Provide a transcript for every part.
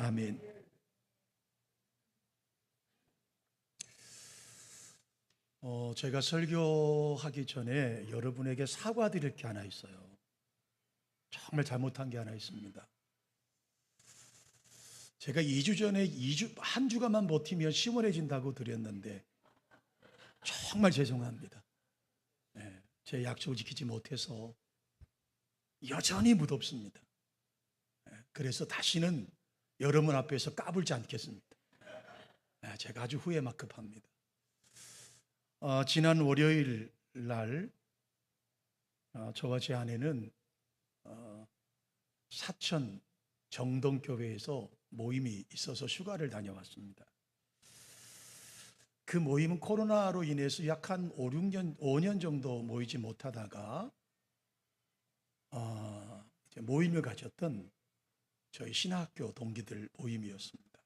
아멘. 제가 설교하기 전에 여러분에게 사과드릴 게 하나 있어요. 정말 잘못한 게 하나 있습니다. 제가 2주 전에 한 주간만 버티면 시원해진다고 드렸는데 정말 죄송합니다. 제 약속을 지키지 못해서 여전히 무덥습니다. 그래서 다시는 여러분 앞에서 까불지 않겠습니다. 제가 아주 후회만급합니다. 지난 월요일 날 저와 제 아내는 사천 정동교회에서 모임이 있어서 휴가를 다녀왔습니다. 그 모임은 코로나로 인해서 약 한 5년 정도 모이지 못하다가 이제 모임을 가졌던 저희 신학교 동기들 모임이었습니다.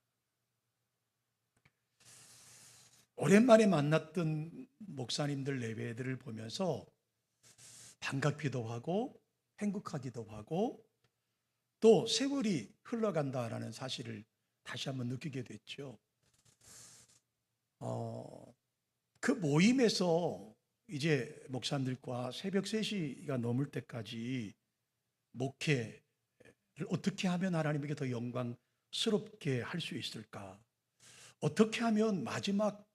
오랜만에 만났던 목사님들 예배들을 보면서 반갑기도 하고 행복하기도 하고 또 세월이 흘러간다라는 사실을 다시 한번 느끼게 됐죠. 그 모임에서 이제 목사님들과 새벽 3시가 넘을 때까지 목회를 어떻게 하면 하나님에게 더 영광스럽게 할 수 있을까? 어떻게 하면 마지막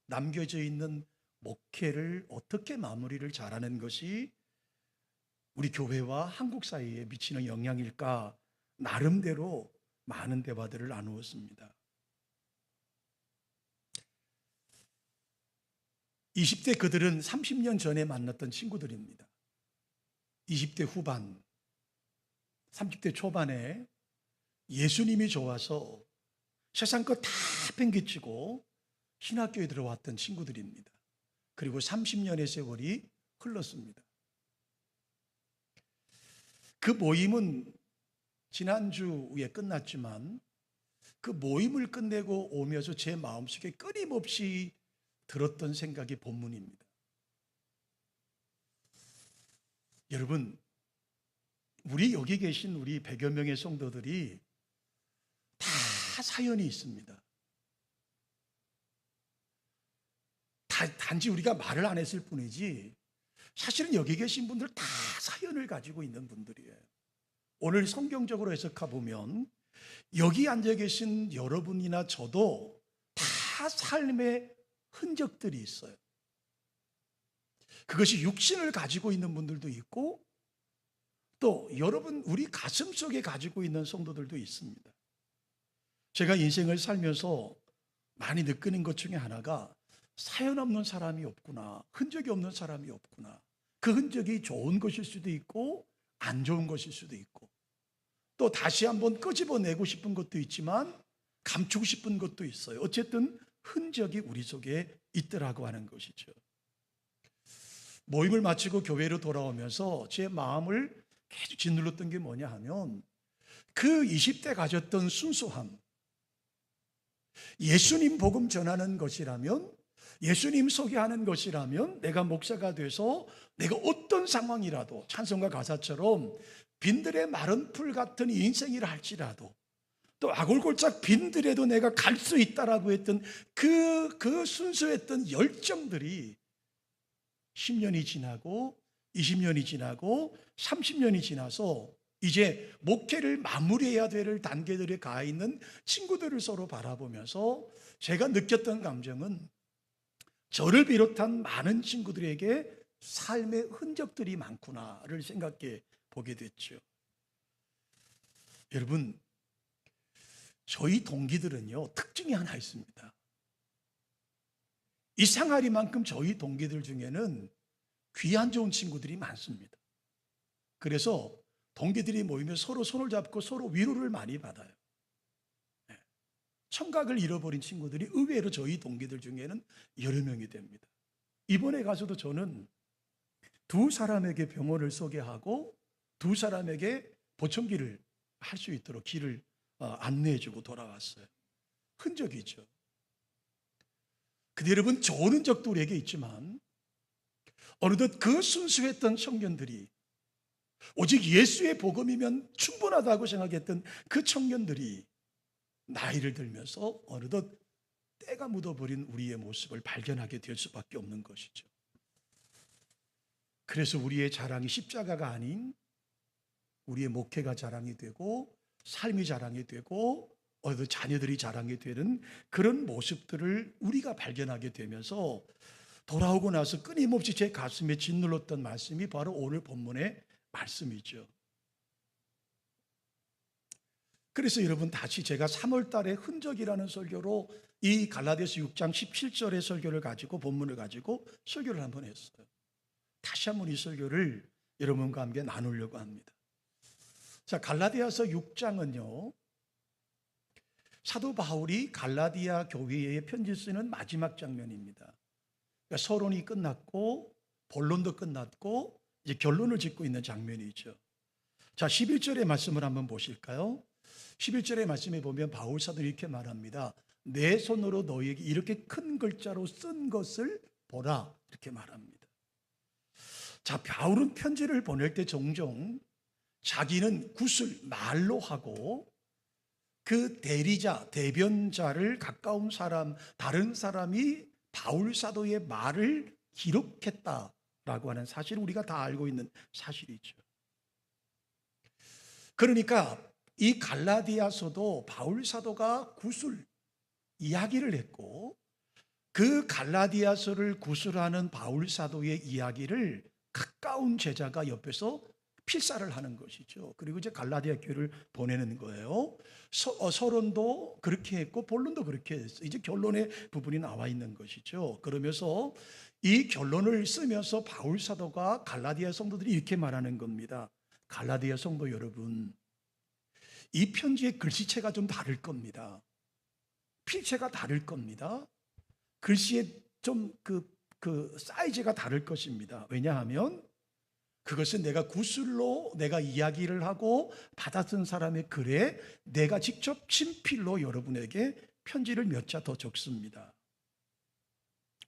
남겨져 있는 목회를 어떻게 마무리를 잘하는 것이 우리 교회와 한국 사회에 미치는 영향일까? 나름대로 많은 대화들을 나누었습니다. 20대 그들은 30년 전에 만났던 친구들입니다. 20대 후반, 30대 초반에 예수님이 좋아서 세상 것 다 팽개치고 신학교에 들어왔던 친구들입니다. 그리고 30년의 세월이 흘렀습니다. 그 모임은 지난주에 끝났지만 그 모임을 끝내고 오면서 제 마음속에 끊임없이 들었던 생각이 본문입니다. 여러분, 우리 여기 계신 우리 100여 명의 성도들이 다 사연이 있습니다. 단지 우리가 말을 안 했을 뿐이지 사실은 여기 계신 분들 다 사연을 가지고 있는 분들이에요. 오늘 성경적으로 해석해 보면 여기 앉아 계신 여러분이나 저도 다 삶의 흔적들이 있어요. 그것이 육신을 가지고 있는 분들도 있고 또 여러분 우리 가슴 속에 가지고 있는 성도들도 있습니다. 제가 인생을 살면서 많이 느끼는 것 중에 하나가 사연 없는 사람이 없구나, 흔적이 없는 사람이 없구나. 그 흔적이 좋은 것일 수도 있고 안 좋은 것일 수도 있고 또 다시 한번 끄집어내고 싶은 것도 있지만 감추고 싶은 것도 있어요. 어쨌든 흔적이 우리 속에 있더라고 하는 것이죠. 모임을 마치고 교회로 돌아오면서 제 마음을 계속 짓눌렀던 게 뭐냐 하면 그 20대 가졌던 순수함, 예수님 복음 전하는 것이라면, 예수님 소개하는 것이라면 내가 목사가 돼서 내가 어떤 상황이라도 찬송가 가사처럼 빈들의 마른 풀 같은 인생이라 할지라도 또 아골골짝 빈들에도 내가 갈 수 있다라고 했던 그 순수했던 열정들이 10년이 지나고 20년이 지나고 30년이 지나서 이제 목회를 마무리해야 될 단계들에 가 있는 친구들을 서로 바라보면서 제가 느꼈던 감정은 저를 비롯한 많은 친구들에게 삶의 흔적들이 많구나를 생각해 보게 됐죠. 여러분, 저희 동기들은요 특징이 하나 있습니다. 이 상아리만큼 저희 동기들 중에는 귀한 좋은 친구들이 많습니다. 그래서 동기들이 모이면 서로 손을 잡고 서로 위로를 많이 받아요. 청각을 잃어버린 친구들이 의외로 저희 동기들 중에는 여러 명이 됩니다. 이번에 가서도 저는 2사람에게 병원을 소개하고 2사람에게 보청기를 할 수 있도록 길을 안내해주고 돌아왔어요. 흔적이죠. 근데 여러분, 좋은 흔적도 우리에게 있지만 어느덧 그 순수했던 청년들이, 오직 예수의 복음이면 충분하다고 생각했던 그 청년들이 나이를 들면서 어느덧 때가 묻어버린 우리의 모습을 발견하게 될 수밖에 없는 것이죠. 그래서 우리의 자랑이 십자가가 아닌 우리의 목회가 자랑이 되고 삶이 자랑이 되고 어느 자녀들이 자랑이 되는 그런 모습들을 우리가 발견하게 되면서 돌아오고 나서 끊임없이 제 가슴에 짓눌렀던 말씀이 바로 오늘 본문의 말씀이죠. 그래서 여러분 다시 제가 3월 달에 흔적이라는 설교로 이 갈라디아서 6장 17절의 설교를 가지고 본문을 가지고 설교를 한번 했어요. 다시 한번 이 설교를 여러분과 함께 나누려고 합니다. 자, 갈라디아서 6장은요. 사도 바울이 갈라디아 교회에 편지 쓰는 마지막 장면입니다. 그러니까 서론이 끝났고 본론도 끝났고 이제 결론을 짓고 있는 장면이죠. 자, 11절의 말씀을 한번 보실까요? 11절의 말씀에 보면 바울 사도는 이렇게 말합니다. 내 손으로 너희에게 이렇게 큰 글자로 쓴 것을 보라, 이렇게 말합니다. 자, 바울은 편지를 보낼 때 종종 자기는 굿을 말로 하고 그 대리자, 대변자를 가까운 사람, 다른 사람이 바울 사도의 말을 기록했다라고 하는 사실을 우리가 다 알고 있는 사실이죠. 그러니까 이 갈라디아서도 바울 사도가 굿을 이야기를 했고 그 갈라디아서를 구술하는 바울 사도의 이야기를 가까운 제자가 옆에서 필사를 하는 것이죠. 그리고 이제 갈라디아 교회를 보내는 거예요. 서론도 그렇게 했고 본론도 그렇게 했어요. 이제 결론의 부분이 나와 있는 것이죠. 그러면서 이 결론을 쓰면서 바울 사도가 갈라디아 성도들이 이렇게 말하는 겁니다. 갈라디아 성도 여러분, 이 편지의 글씨체가 좀 다를 겁니다. 필체가 다를 겁니다. 글씨의 좀 그 사이즈가 다를 것입니다. 왜냐하면 그것은 내가 구술로 내가 이야기를 하고 받아쓴 사람의 글에 내가 직접 친필로 여러분에게 편지를 몇 자 더 적습니다.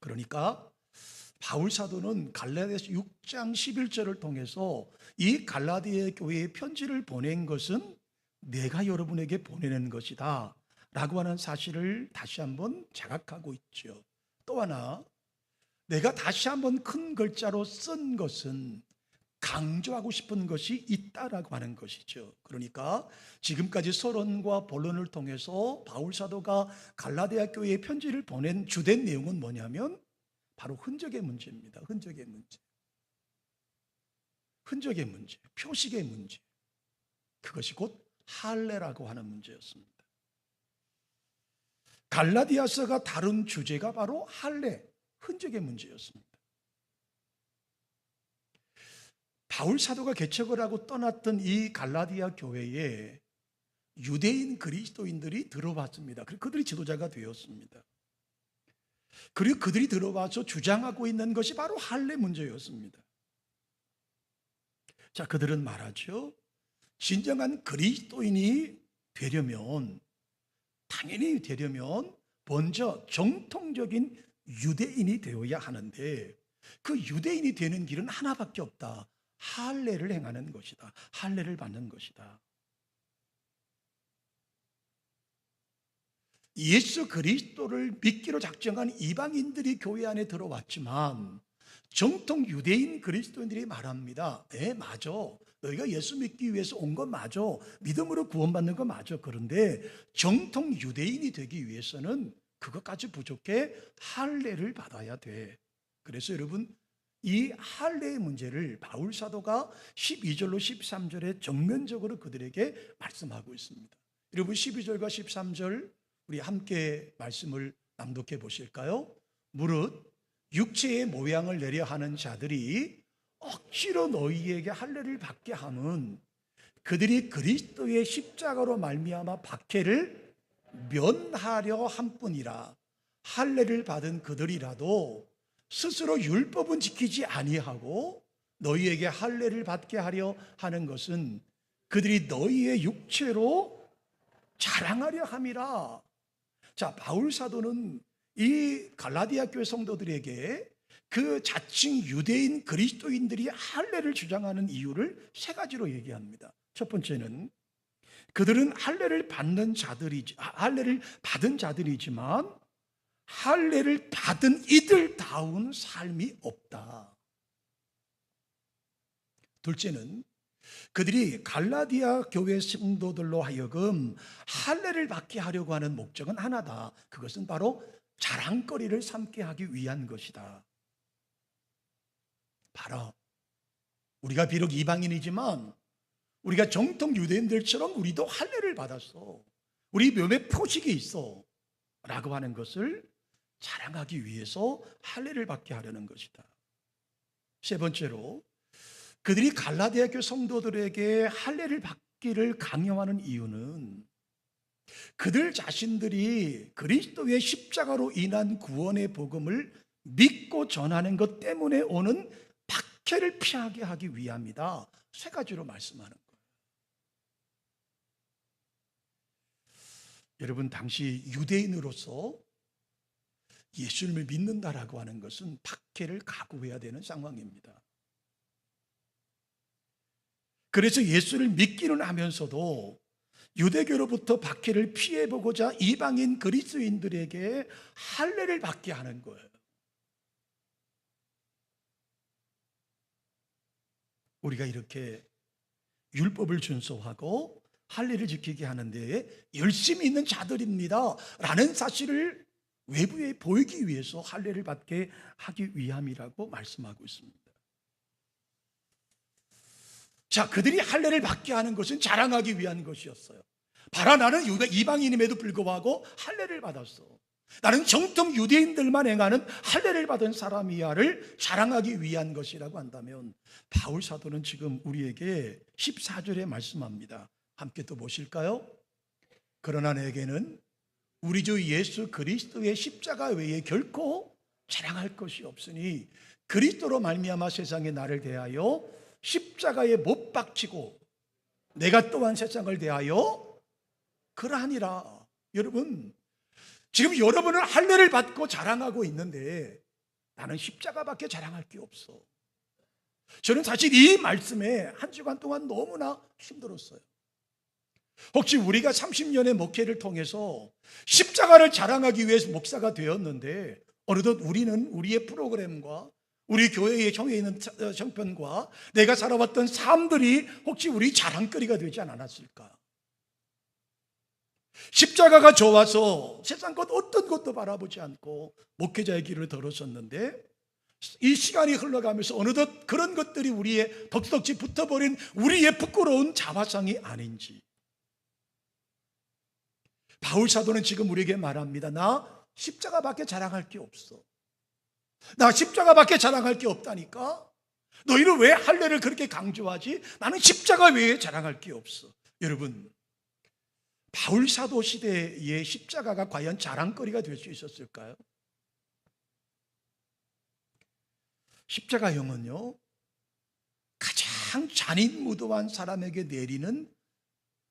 그러니까 바울 사도는 갈라디아서 6장 11절을 통해서 이 갈라디아 교회에 편지를 보낸 것은 내가 여러분에게 보내는 것이다 라고 하는 사실을 다시 한번 자각하고 있죠. 또 하나, 내가 다시 한번 큰 글자로 쓴 것은 강조하고 싶은 것이 있다라고 하는 것이죠. 그러니까 지금까지 서론과 본론을 통해서 바울 사도가 갈라디아 교회에 편지를 보낸 주된 내용은 뭐냐면 바로 흔적의 문제입니다. 흔적의 문제. 흔적의 문제, 표식의 문제. 그것이 곧 할례라고 하는 문제였습니다. 갈라디아서가 다룬 주제가 바로 할례, 흔적의 문제였습니다. 바울 사도가 개척을 하고 떠났던 이 갈라디아 교회에 유대인 그리스도인들이 들어왔습니다. 그리고 그들이 지도자가 되었습니다. 그리고 그들이 들어와서 주장하고 있는 것이 바로 할례 문제였습니다. 자, 그들은 말하죠. 진정한 그리스도인이 되려면, 당연히 되려면 먼저 정통적인 유대인이 되어야 하는데 그 유대인이 되는 길은 하나밖에 없다. 할례를 행하는 것이다. 할례를 받는 것이다. 예수 그리스도를 믿기로 작정한 이방인들이 교회 안에 들어왔지만 정통 유대인 그리스도인들이 말합니다. 맞아. 너희가 예수 믿기 위해서 온 건 맞아. 믿음으로 구원받는 건 맞아. 그런데 정통 유대인이 되기 위해서는 그것까지 부족해. 할례를 받아야 돼. 그래서 여러분, 이 할례의 문제를 바울 사도가 12절로 13절에 정면적으로 그들에게 말씀하고 있습니다. 여러분 12절과 13절 우리 함께 말씀을 낭독해 보실까요? 무릇 육체의 모양을 내려 하는 자들이 억지로 너희에게 할례를 받게 함은 그들이 그리스도의 십자가로 말미암아 박해를 면하려 함뿐이라. 할례를 받은 그들이라도 스스로 율법은 지키지 아니하고 너희에게 할례를 받게 하려 하는 것은 그들이 너희의 육체로 자랑하려 함이라. 자, 바울 사도는 이 갈라디아 교회 성도들에게 그 자칭 유대인 그리스도인들이 할례를 주장하는 이유를 세 가지로 얘기합니다. 첫 번째는 그들은 할례를 받는 할례를 받은 자들이지만 할례를 받은 이들다운 삶이 없다. 둘째는 그들이 갈라디아 교회 성도들로 하여금 할례를 받게 하려고 하는 목적은 하나다. 그것은 바로 자랑거리를 삼게 하기 위한 것이다. 바로 우리가 비록 이방인이지만 우리가 정통 유대인들처럼 우리도 할례를 받았어, 우리 몸에 표식이 있어 라고 하는 것을 자랑하기 위해서 할례를 받게 하려는 것이다. 세 번째로 그들이 갈라디아 교회 성도들에게 할례를 받기를 강요하는 이유는 그들 자신들이 그리스도의 십자가로 인한 구원의 복음을 믿고 전하는 것 때문에 오는 박해를 피하게 하기 위함이다. 세 가지로 말씀하는 거예요. 여러분, 당시 유대인으로서 예수님을 믿는다라고 하는 것은 박해를 각오해야 되는 상황입니다. 그래서 예수를 믿기는 하면서도 유대교로부터 박해를 피해보고자 이방인 그리스도인들에게 할례를 받게 하는 거예요. 우리가 이렇게 율법을 준守하고 할례를 지키게 하는 데에 열심히 있는 자들입니다 라는 사실을 외부에 보이기 위해서 할례를 받게 하기 위함이라고 말씀하고 있습니다. 자, 그들이 할례를 받게 하는 것은 자랑하기 위한 것이었어요. 바로 나는 이방인임에도 불구하고 할례를 받았어, 나는 정통 유대인들만 행하는 할례를 받은 사람이야를 자랑하기 위한 것이라고 한다면, 바울 사도는 지금 우리에게 14절에 말씀합니다. 함께 또 보실까요? 그러나 내게는 우리 주 예수 그리스도의 십자가 외에 결코 자랑할 것이 없으니 그리스도로 말미암아 세상에 나를 대하여 십자가에 못 박히고 내가 또한 세상을 대하여 그러하니라. 여러분, 지금 여러분은 할례를 받고 자랑하고 있는데 나는 십자가밖에 자랑할 게 없어. 저는 사실 이 말씀에 한 주간 동안 너무나 힘들었어요. 혹시 우리가 30년의 목회를 통해서 십자가를 자랑하기 위해서 목사가 되었는데 어느덧 우리는 우리의 프로그램과 우리 교회의 형에 있는 형편과 내가 살아왔던 삶들이 혹시 우리 자랑거리가 되지 않았을까? 십자가가 좋아서 세상 것 어떤 것도 바라보지 않고 목회자의 길을 걸었었는데 이 시간이 흘러가면서 어느덧 그런 것들이 우리의 덕지덕지 붙어버린 우리의 부끄러운 자화상이 아닌지, 바울 사도는 지금 우리에게 말합니다. 나 십자가밖에 자랑할 게 없어. 나 십자가밖에 자랑할 게 없다니까. 너희는 왜 할례를 그렇게 강조하지? 나는 십자가 외에 자랑할 게 없어. 여러분, 바울 사도 시대의 십자가가 과연 자랑거리가 될 수 있었을까요? 십자가형은요, 가장 잔인무도한 사람에게 내리는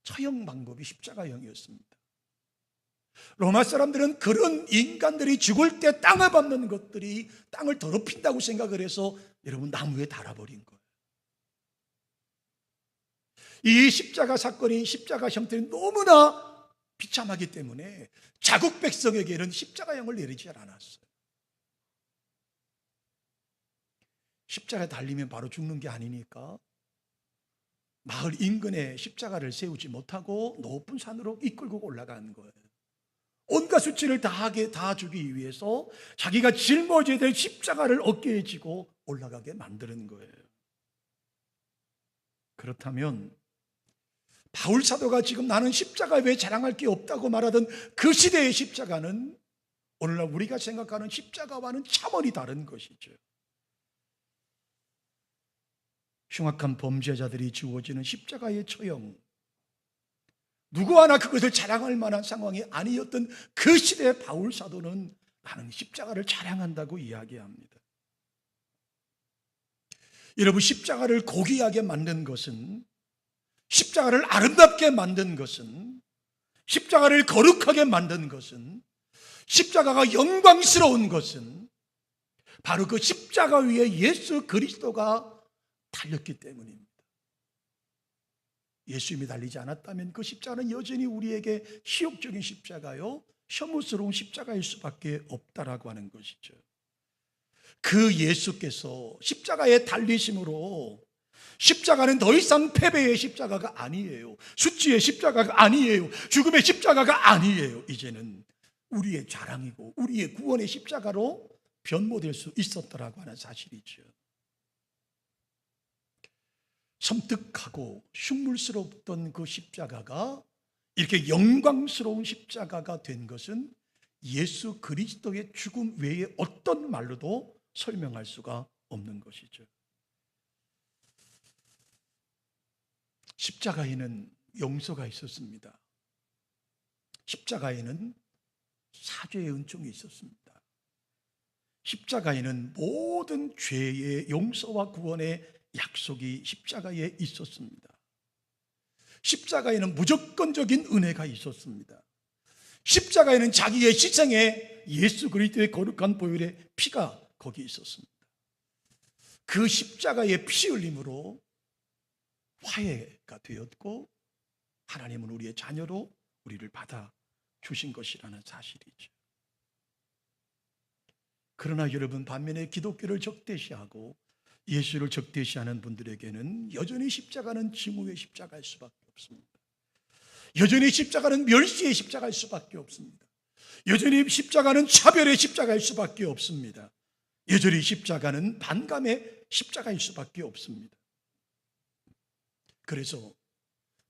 처형 방법이 십자가형이었습니다. 로마 사람들은 그런 인간들이 죽을 때 땅을 밟는 것들이 땅을 더럽힌다고 생각을 해서 여러분 나무에 달아버린 거예요. 이 십자가 사건이, 십자가 형태는 너무나 비참하기 때문에 자국 백성에게는 십자가형을 내리지 않았어요. 십자가에 달리면 바로 죽는 게 아니니까 마을 인근에 십자가를 세우지 못하고 높은 산으로 이끌고 올라간 거예요. 온갖 수치를 다 주기 위해서 자기가 짊어져야 될 십자가를 어깨에 지고 올라가게 만드는 거예요. 그렇다면 바울 사도가 지금 나는 십자가 외에 자랑할 게 없다고 말하던 그 시대의 십자가는 오늘날 우리가 생각하는 십자가와는 차원이 다른 것이죠. 흉악한 범죄자들이 주어지는 십자가의 처형, 누구 하나 그것을 자랑할 만한 상황이 아니었던 그 시대의 바울 사도는 나는 십자가를 자랑한다고 이야기합니다. 여러분, 십자가를 고귀하게 만든 것은, 십자가를 아름답게 만든 것은, 십자가를 거룩하게 만든 것은, 십자가가 영광스러운 것은 바로 그 십자가 위에 예수 그리스도가 달렸기 때문입니다. 예수님이 달리지 않았다면 그 십자가는 여전히 우리에게 희욕적인 십자가요, 혐오스러운 십자가일 수밖에 없다라고 하는 것이죠. 그 예수께서 십자가에 달리심으로 십자가는 더 이상 패배의 십자가가 아니에요. 수치의 십자가가 아니에요. 죽음의 십자가가 아니에요. 이제는 우리의 자랑이고 우리의 구원의 십자가로 변모될 수 있었더라고 하는 사실이죠. 섬뜩하고 흉물스럽던 그 십자가가 이렇게 영광스러운 십자가가 된 것은 예수 그리스도의 죽음 외에 어떤 말로도 설명할 수가 없는 것이죠. 십자가에는 용서가 있었습니다. 십자가에는 사죄의 은총이 있었습니다. 십자가에는 모든 죄의 용서와 구원의 약속이 십자가에 있었습니다. 십자가에는 무조건적인 은혜가 있었습니다. 십자가에는 자기의 희생에 예수 그리스도의 거룩한 보혈의 피가 거기 있었습니다. 그 십자가의 피 흘림으로 화해가 되었고 하나님은 우리의 자녀로 우리를 받아 주신 것이라는 사실이죠. 그러나 여러분, 반면에 기독교를 적대시하고 예수를 적대시하는 분들에게는 여전히 십자가는 증오의 십자가일 수밖에 없습니다. 여전히 십자가는 멸시의 십자가일 수밖에 없습니다. 여전히 십자가는 차별의 십자가일 수밖에 없습니다. 여전히 십자가는 반감의 십자가일 수밖에 없습니다. 그래서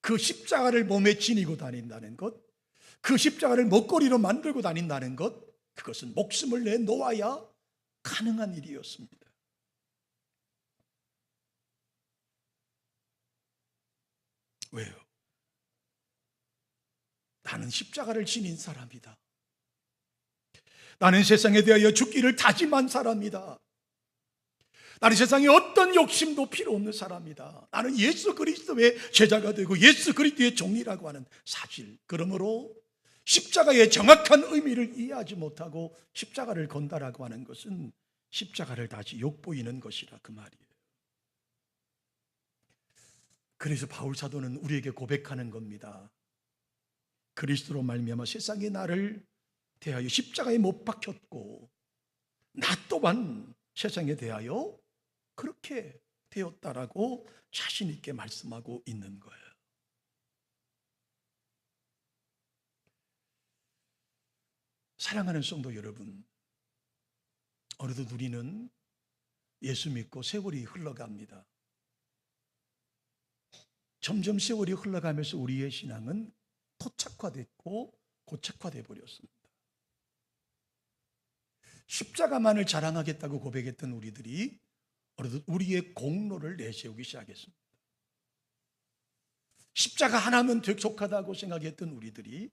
그 십자가를 몸에 지니고 다닌다는 것, 그 십자가를 먹거리로 만들고 다닌다는 것, 그것은 목숨을 내놓아야 가능한 일이었습니다. 왜요? 나는 십자가를 지닌 사람이다. 나는 세상에 대하여 죽기를 다짐한 사람이다. 나는 세상에 어떤 욕심도 필요 없는 사람이다. 나는 예수 그리스도의 제자가 되고 예수 그리스도의 종이라고 하는 사실. 그러므로 십자가의 정확한 의미를 이해하지 못하고 십자가를 건다라고 하는 것은 십자가를 다시 욕보이는 것이라 그 말이에요. 그래서 바울 사도는 우리에게 고백하는 겁니다. 그리스도로 말미암아 세상이 나를 대하여 십자가에 못 박혔고 나 또한 세상에 대하여 그렇게 되었다라고 자신 있게 말씀하고 있는 거예요. 사랑하는 성도 여러분, 어느덧 우리는 예수 믿고 세월이 흘러갑니다. 점점 세월이 흘러가면서 우리의 신앙은 토착화됐고 고착화돼 버렸습니다. 십자가만을 자랑하겠다고 고백했던 우리들이 어느덧 우리의 공로를 내세우기 시작했습니다. 십자가 하나면 족하다고 생각했던 우리들이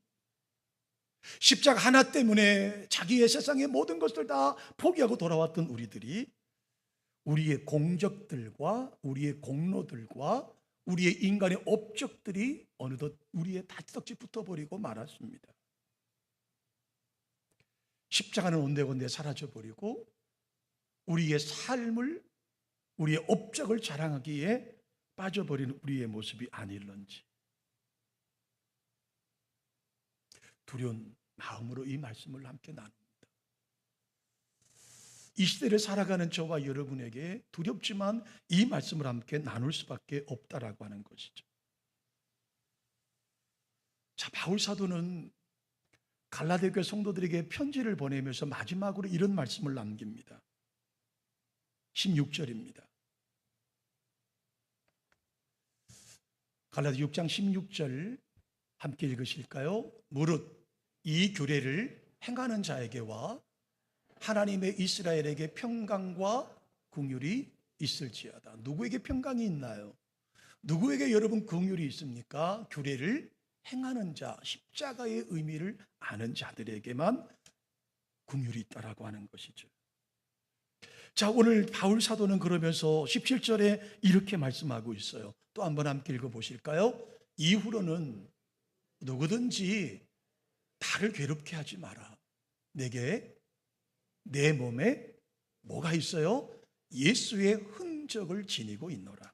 십자가 하나 때문에 자기의 세상의 모든 것들 다 포기하고 돌아왔던 우리들이 우리의 공적들과 우리의 공로들과 우리의 인간의 업적들이 어느덧 우리의 다찌덕지 붙어버리고 말았습니다. 십자가는 온데건데 사라져버리고 우리의 삶을, 우리의 업적을 자랑하기에 빠져버린 우리의 모습이 아닐런지 두려운 마음으로 이 말씀을 함께 나눕니다. 이 시대를 살아가는 저와 여러분에게 두렵지만 이 말씀을 함께 나눌 수밖에 없다라고 하는 것이죠. 자, 바울 사도는 갈라디아 교회 성도들에게 편지를 보내면서 마지막으로 이런 말씀을 남깁니다. 16절입니다. 갈라디아 6장 16절 함께 읽으실까요? 무릇 이 규례를 행하는 자에게와 하나님의 이스라엘에게 평강과 긍휼이 있을지어다. 누구에게 평강이 있나요? 누구에게 여러분 긍휼이 있습니까? 규례를 행하는 자, 십자가의 의미를 아는 자들에게만 긍휼이 있다라고 하는 것이죠. 자, 오늘 바울 사도는 그러면서 17절에 이렇게 말씀하고 있어요. 또 한번 함께 읽어보실까요? 이후로는 누구든지 나를 괴롭게 하지 마라. 내게 내 몸에 뭐가 있어요? 예수의 흔적을 지니고 있노라.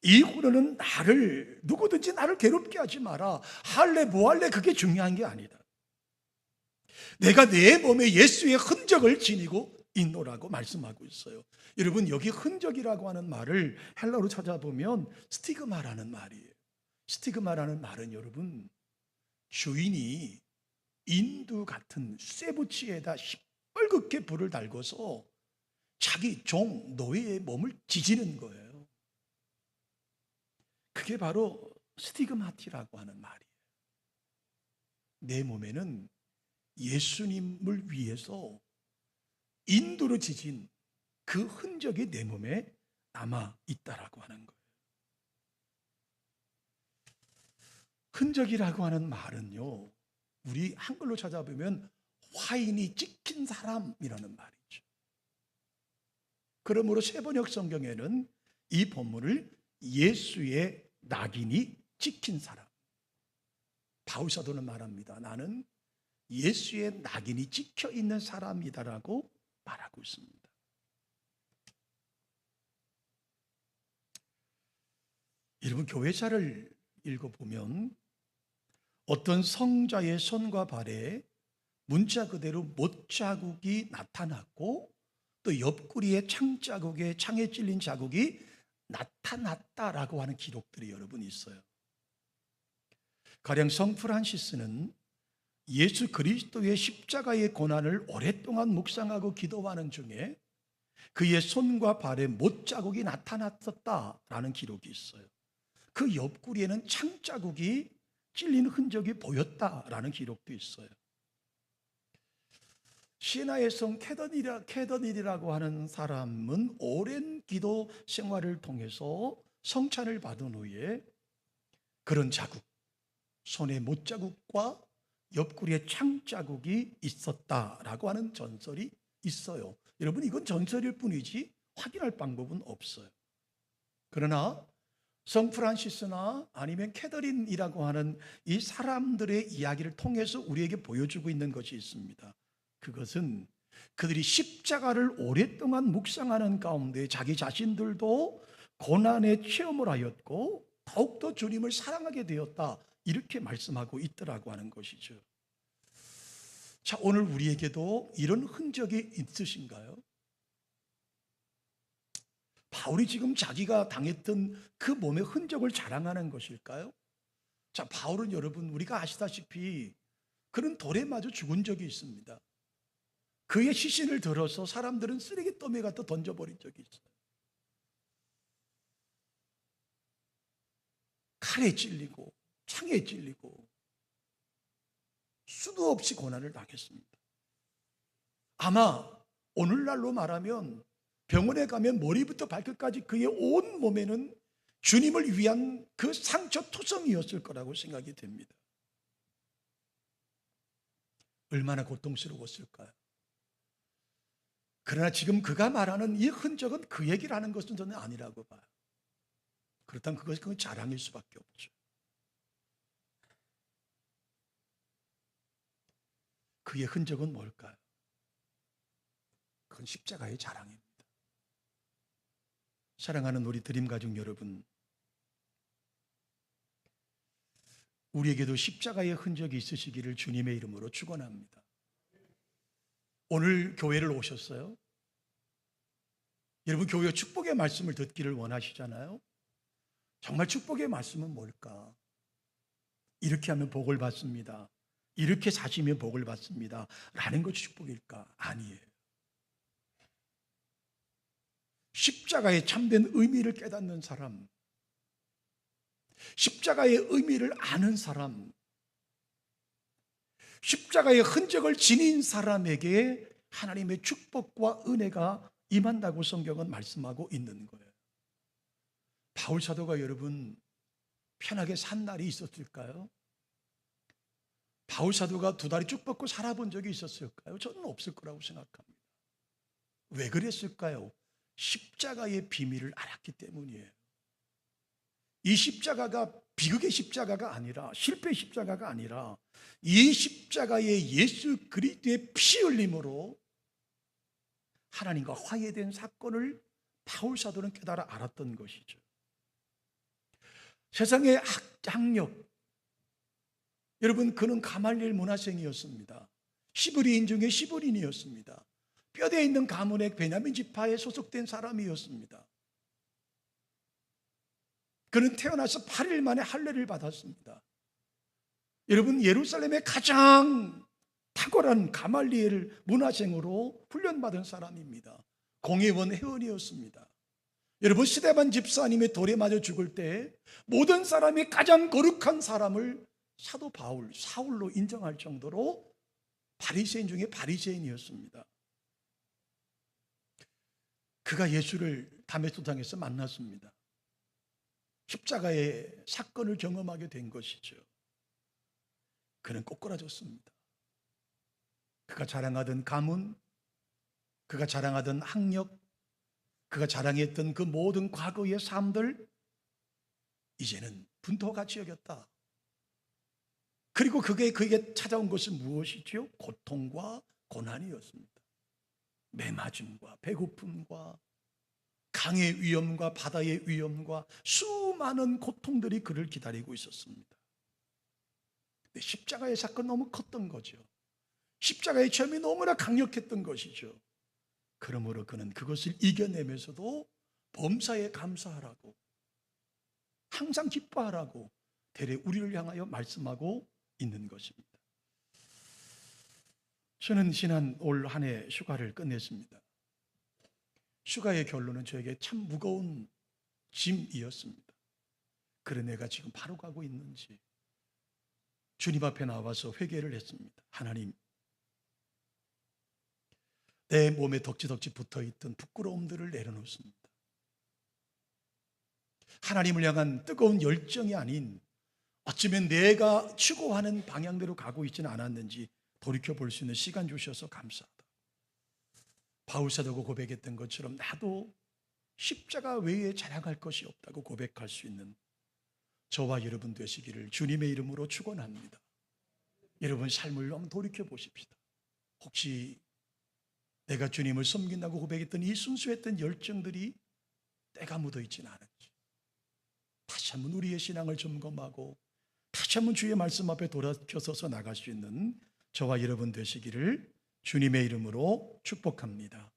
이후로는 누구든지 나를 괴롭게 하지 마라. 할래 뭐 할래 그게 중요한 게 아니다. 내가 내 몸에 예수의 흔적을 지니고 있노라고 말씀하고 있어요. 여러분, 여기 흔적이라고 하는 말을 헬라어로 찾아보면 스티그마라는 말이에요. 스티그마라는 말은 여러분, 주인이 인두 같은 쇠붙이에다 시뻘겋게 불을 달고서 자기 종 노예의 몸을 지지는 거예요. 그게 바로 스티그마티라고 하는 말이에요. 내 몸에는 예수님을 위해서 인두로 지진 그 흔적이 내 몸에 남아 있다라고 하는 거예요. 흔적이라고 하는 말은요, 우리 한글로 찾아보면 화인이 찍힌 사람이라는 말이죠. 그러므로 세번역 성경에는 이 본문을 예수의 낙인이 찍힌 사람, 바울 사도는 말합니다. 나는 예수의 낙인이 찍혀 있는 사람이다라고 말하고 있습니다. 여러분, 교회사를 읽어보면 어떤 성자의 손과 발에 문자 그대로 못자국이 나타났고 또 옆구리에 창자국에 창에 찔린 자국이 나타났다라고 하는 기록들이 여러분 있어요. 가령 성 프란시스는 예수 그리스도의 십자가의 고난을 오랫동안 묵상하고 기도하는 중에 그의 손과 발에 못자국이 나타났었다라는 기록이 있어요. 그 옆구리에는 창자국이 찔린 흔적이 보였다라는 기록도 있어요. 시나의 성 캐더닐이라고 하는 사람은 오랜 기도 생활을 통해서 성찬을 받은 후에 그런 자국, 손에 못자국과 옆구리에 창자국이 있었다라고 하는 전설이 있어요. 여러분, 이건 전설일 뿐이지 확인할 방법은 없어요. 그러나 성 프란시스나 아니면 캐더린이라고 하는 이 사람들의 이야기를 통해서 우리에게 보여주고 있는 것이 있습니다. 그것은 그들이 십자가를 오랫동안 묵상하는 가운데 자기 자신들도 고난의 체험을 하였고 더욱더 주님을 사랑하게 되었다, 이렇게 말씀하고 있더라고 하는 것이죠. 자, 오늘 우리에게도 이런 흔적이 있으신가요? 바울이 지금 자기가 당했던 그 몸의 흔적을 자랑하는 것일까요? 자, 바울은 여러분, 우리가 아시다시피 그는 돌에 맞아 죽은 적이 있습니다. 그의 시신을 들어서 사람들은 쓰레기더미에 갖다 던져버린 적이 있어요. 칼에 찔리고 창에 찔리고 수도 없이 고난을 당했습니다. 아마 오늘날로 말하면 병원에 가면 머리부터 발끝까지 그의 온 몸에는 주님을 위한 그 상처 투성이었을 거라고 생각이 됩니다. 얼마나 고통스러웠을까요? 그러나 지금 그가 말하는 이 흔적은 그 얘기를 하는 것은 저는 아니라고 봐요. 그렇다면 그것은 자랑일 수밖에 없죠. 그의 흔적은 뭘까요? 그건 십자가의 자랑입니다. 사랑하는 우리 드림가족 여러분, 우리에게도 십자가의 흔적이 있으시기를 주님의 이름으로 축원합니다. 오늘 교회를 오셨어요? 여러분, 교회 축복의 말씀을 듣기를 원하시잖아요? 정말 축복의 말씀은 뭘까? 이렇게 하면 복을 받습니다, 이렇게 사시면 복을 받습니다 라는 것이 축복일까? 아니에요. 십자가의 참된 의미를 깨닫는 사람, 십자가의 의미를 아는 사람, 십자가의 흔적을 지닌 사람에게 하나님의 축복과 은혜가 임한다고 성경은 말씀하고 있는 거예요. 바울 사도가 여러분 편하게 산 날이 있었을까요? 바울 사도가 두 다리 쭉 뻗고 살아본 적이 있었을까요? 저는 없을 거라고 생각합니다. 왜 그랬을까요? 십자가의 비밀을 알았기 때문이에요. 이 십자가가 비극의 십자가가 아니라, 실패의 십자가가 아니라 이 십자가의 예수 그리스도의 피 흘림으로 하나님과 화해된 사건을 바울 사도는 깨달아 알았던 것이죠. 세상의 학력. 여러분, 그는 가말리엘 문화생이었습니다. 시브리인 중에 시브린이었습니다. 뼈대에 있는 가문의 베냐민 지파에 소속된 사람이었습니다. 그는 태어나서 8일 만에 할례를 받았습니다. 여러분, 예루살렘의 가장 탁월한 가말리엘 문화생으로 훈련받은 사람입니다. 공회원 회원이었습니다. 여러분, 스데반 집사님의 돌에 맞아 죽을 때 모든 사람이 가장 거룩한 사람을 사도 바울, 사울로 인정할 정도로 바리새인 중에 바리새인이었습니다. 그가 예수를 다메섹에서 만났습니다. 십자가의 사건을 경험하게 된 것이죠. 그는 꼬꾸라졌습니다. 그가 자랑하던 가문, 그가 자랑하던 학력, 그가 자랑했던 그 모든 과거의 삶들, 이제는 분토같이 여겼다. 그리고 그에게 찾아온 것은 무엇이죠? 고통과 고난이었습니다. 매맞음과 배고픔과 강의 위험과 바다의 위험과 수많은 고통들이 그를 기다리고 있었습니다. 근데 십자가의 사건 너무 컸던 거죠. 십자가의 체험이 너무나 강력했던 것이죠. 그러므로 그는 그것을 이겨내면서도 범사에 감사하라고, 항상 기뻐하라고 대래 우리를 향하여 말씀하고 있는 것입니다. 저는 지난 올 한 해 휴가를 끝냈습니다. 휴가의 결론은 저에게 참 무거운 짐이었습니다. 그래 내가 지금 바로 가고 있는지 주님 앞에 나와서 회개를 했습니다. 하나님, 내 몸에 덕지덕지 붙어있던 부끄러움들을 내려놓습니다. 하나님을 향한 뜨거운 열정이 아닌 어쩌면 내가 추구하는 방향대로 가고 있지는 않았는지 돌이켜볼 수 있는 시간 주셔서 감사하다. 바울사도가 고백했던 것처럼 나도 십자가 외에 자랑할 것이 없다고 고백할 수 있는 저와 여러분 되시기를 주님의 이름으로 축원합니다. 여러분 삶을 한번 돌이켜 보십시다. 혹시 내가 주님을 섬긴다고 고백했던 이 순수했던 열정들이 때가 묻어 있지는 않은지 다시 한번 우리의 신앙을 점검하고 다시 한번 주의 말씀 앞에 돌아서서 나갈 수 있는 저와 여러분 되시기를 주님의 이름으로 축복합니다.